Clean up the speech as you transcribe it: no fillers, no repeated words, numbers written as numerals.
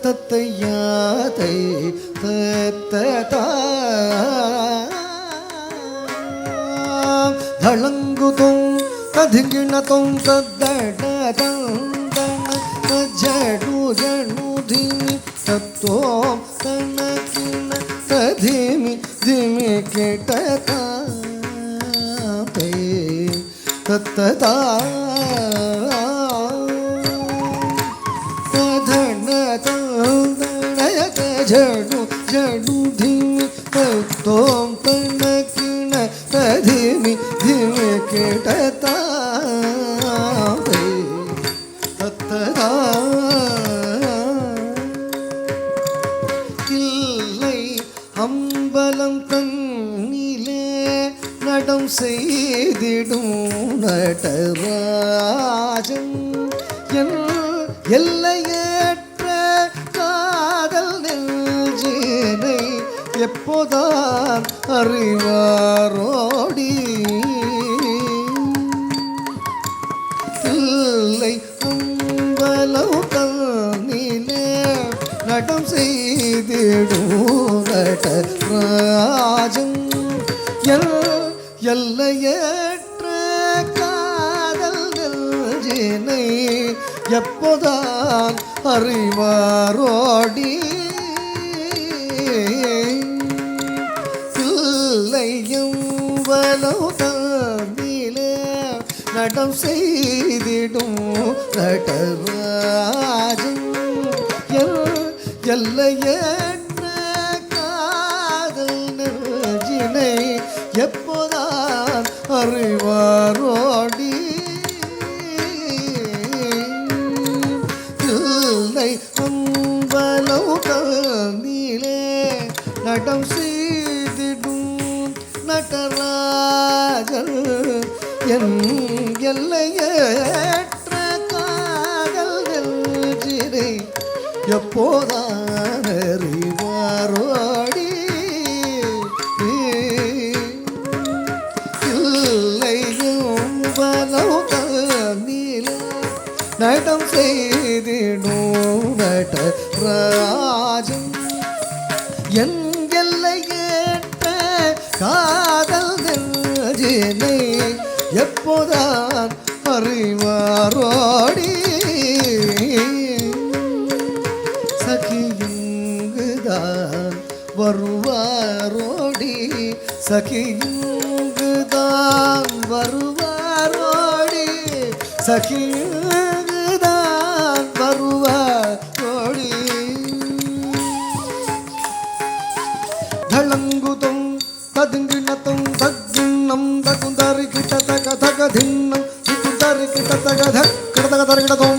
தத்தையாதை தத்ததா தளங்குதும் ததிங்கிணதும் தத்தடதந்தன ஜடு ஜனுதிமி தத்தோம் தனகின ததிமி திமி கிட்டதாதை தத்ததா ஜடு ஜடு ಧಿಮಿ ತೋಂ ತನಕಿನ ತಧಿಮಿ ಧಿಮಿ ಕೆಟತಾಪೈ தத்ததா இல்லை அம்பலம் தன்னிலே நடம் செய்திடும் நடராஜன் எல்லையற்ற காதல் நெஞ்சினை எப்போதான் அறிவாரோடி இல்லை அம்பலம் தன்னிலே நடம் செய்திடும் நடராஜன் எல்லையற்ற காதல் நெஞ்சினை எப்போதான் அறிவாரோடி இல்லையும் வலோதனிலே நடம் செய்திடும் நடராஜன் எல்லையற்ற காதல் நெஞ்சினை எப்போதான் அறிவாரோடி இல்லை அம்பலோகனிலே நடம் செய்திடும் நடராஜன் எல்லையற்ற காதல் நெஞ்சினை எப்போதான் அறிவாரோடி இல்லையும் வலோகனிலே நடம் செய்திடும் நடராஜன் என் எல்லையற்ற காதல் நெஞ்சினை எப்போதான் அறிவாரோடி சகியுங்குதான் வருவாரோடி சகியுங்குதான் வருவாரோடி சகியுங்குதான் வருவாரோடி தளங்குதும் ததுங்கிணத்தும் தக்குந்தம் தகுந்தரி கிட்ட தக தக தின்னம் தகுந்தரி கிட்ட தக தக தரிகிடதும்